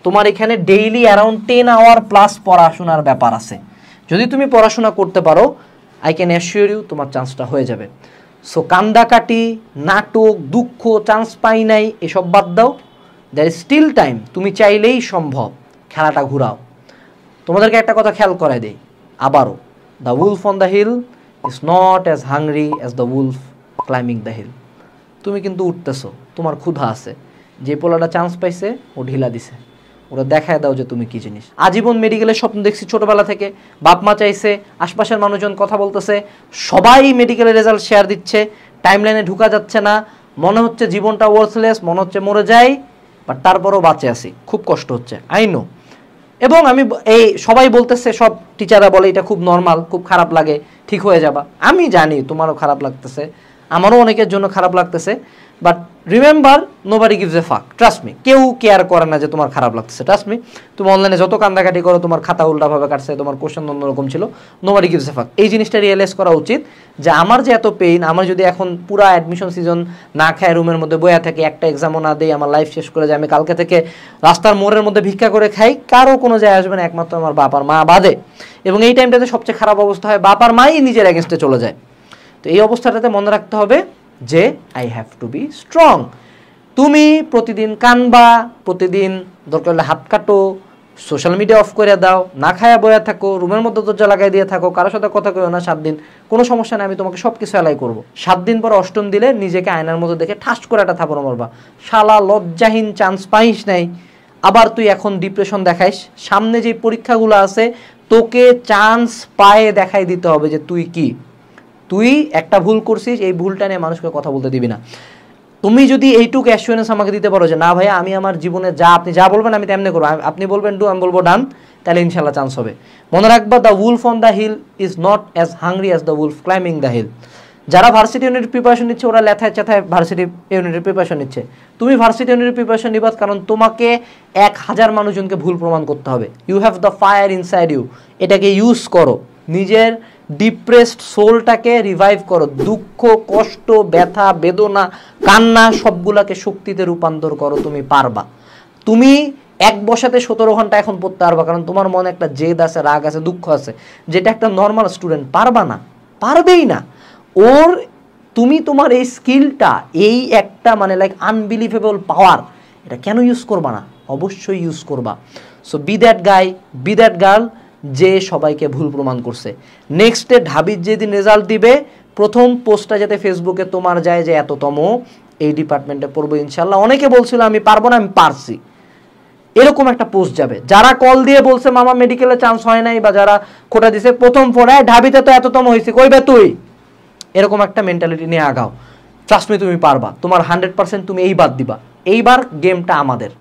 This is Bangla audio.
তোমার এখানে ডেইলি অ্যারাউন্ড 10 আওয়ার প্লাস পড়াশোনার ব্যাপার আছে। যদি তুমি পড়াশোনা করতে পারো, আই ক্যান অ্যাসিওর ইউ তোমার চান্সটা হয়ে যাবে। সো কান্দাকাটি, নাটক, দুঃখ, চান্স পাই নাই, এসব বাদ দাও। দ্যার ইজ স্টিল টাইম, তুমি চাইলেই সম্ভব। খেলাটা ঘুরাও। তোমাদেরকে একটা কথা খেয়াল করাই দেই আবারও, the wolf on the hill is not as hungry as the wolf climbing the hill. তুমি কিন্তু উঠতেছো, তোমার ক্ষুধা আছে। যে পোলাটা চান্স পাইছে ও ঢিলা দিছে, ওরা দেখায় দাও যে তুমি কি জিনিস। আজীবন মেডিকেলের স্বপ্ন দেখছি ছোটবেলা থেকে, বাপ মা চাইছে, আশপাশের মানুষজন কথা বলতেছে, সবাই মেডিকেলের রেজাল্ট শেয়ার দিচ্ছে, টাইমলাইনে ঢুকা যাচ্ছে না, মনে হচ্ছে জীবনটা ওয়ার্থলেস, মনে হচ্ছে মরে যাই, বাট তারপরও বাঁচে আছি, খুব কষ্ট হচ্ছে, আই নো। এবং আমি এই সবাই বলতেছে, সব টিচাররা বলে এটা খুব নর্মাল, খুব খারাপ লাগে, ঠিক হয়ে যাবা। আমি জানি তোমারও খারাপ লাগতেছে, আমারও অনেকের জন্য খারাপ লাগতেছে, but remember nobody gives a ফাক, ট্রাস্ট মি। কেউ কেয়ার করে না যে তোমার খারাপ লাগতেছে, ট্রাস্ট মি। তুমি অনলাইনে যত কান্দাকাটি করো, তোমার খাতা উল্টাভাবে কাটছে, তোমার কোশ্চেন অন্যরকম ছিল, নোবডি গিভস এ ফাক। এই জিনিসটা রিয়েলাইজ করা উচিত যে আমার যে এত পেইন, আমার যদি এখন পুরা অ্যাডমিশন সিজন না খায় রুমের মধ্যে বয়া থাকে, একটা এক্সামও না দিই, আমার লাইফ শেষ করে যায়, আমি কালকে থেকে রাস্তার মোড়ের মধ্যে ভিক্ষা করে খাই, কারো কোনো যায় আসবে না, একমাত্র আমার বাপ আর মা বাদে। এবং এই টাইমটাতে সবচেয়ে খারাপ অবস্থা হয়, বাপ আর মাই নিজের এগেনস্টে চলে যায়। তো এই অবস্থাটাতে মনে রাখতে হবে যে I have to be strong. তুমি প্রতিদিন কানবা, প্রতিদিন দরকার হলে হাত কাটো, সোশ্যাল মিডিয়া অফ করে দাও, না খায়া বয়া থাকো, রুমের মধ্যে দরজা লাগাই দিয়ে থাকো, কারোর সাথে কথা কইও না 7 দিন, কোনো সমস্যা নেই, আমি তোমাকে সব কিছু অ্যালাই করবো। 7 দিন পর অষ্টম দিলে নিজেকে আয়নার মধ্যে দেখে ঠাস করে একটা থাপড় মারবা, শালা লজ্জাহীন, চান্স পাইস নাই। আবার তুই এখন ডিপ্রেশন দেখাইস, সামনে যে পরীক্ষাগুলো আছে তোকে চান্স পায়ে দেখাই দিতে হবে যে তুই কি, তুই একটা ভুল করছিস, এই ভুলটা নিয়ে মানুষকে কথা বলতে দিবি না। তুমি যদি এইটুকু অ্যাসুরেন্স আমাকে দিতে পারো যে না ভাইয়া, আমি আমার জীবনে যা আপনি যা বলবেন আমি তেমনি করবো, আপনি বলবেন ডু, আমি বলবো ডান, তাহলে ইনশাল্লাহ চান্স হবে। মনে রাখবা, the wolf on the hill is not as hungry as the wolf climbing the hill. যারা ভার্সিটি ইউনিটের প্রিপারেশন নিচ্ছে ওরা লেথায় চেথায় ভার্সিটি ইউনিটের প্রিপারেশন নিচ্ছে, তুমি ভার্সিটি ইউনিটের প্রিপারেশন নিবা, কারণ তোমাকে 1000 মানুষজনকে ভুল প্রমাণ করতে হবে। You have the fire inside you, এটাকে ইউজ করো, নিজের ডিপ্রেসড সোলটাকে রিভাইভ করো, দুঃখ, কষ্ট, ব্যথা, বেদনা, কান্না সবগুলাকে শক্তিতে রূপান্তর করো, তুমি পারবা। তুমি এক বসাতে 17 ঘন্টা এখন পড়তে পারবা, কারণ তোমার মনে একটা জেদ আছে, রাগ আছে, দুঃখ আছে, যেটা একটা নর্মাল স্টুডেন্ট পারবা না, পারবেই না। ওর তুমি তোমার এই স্কিলটা, এই একটা মানে লাইক আনবিলিভেবল পাওয়ার, এটা কেন ইউজ করবা না? অবশ্যই ইউজ করবা। So be that guy, be that girl যে সবাইকে ভুল প্রমাণ করছে। নেক্সট ডে ঢাবির যেদিন রেজাল্ট দিবে, প্রথম পোস্টটা যাতে ফেসবুকে তোমার যায় যে এততম এই ডিপার্টমেন্টে পড়বো ইনশাল্লাহ, অনেকে বলছিল আমি পারবো না, আমি পারছি, এরকম একটা পোস্ট যাবে। যারা কল দিয়ে বলছে মামা মেডিকেলে চান্স হয় নাই, বা যারা খোটা দিছে প্রথম ফোনে ঢাবিতে তো এততম হয়েছে, কইবে তুই, এরকম একটা মেন্টালিটি নিয়ে আগাও। ট্রাস্ট মি, তুমি পারবা, তোমার 100% তুমি এই বাদ দিবা। এইবার গেমটা আমাদের।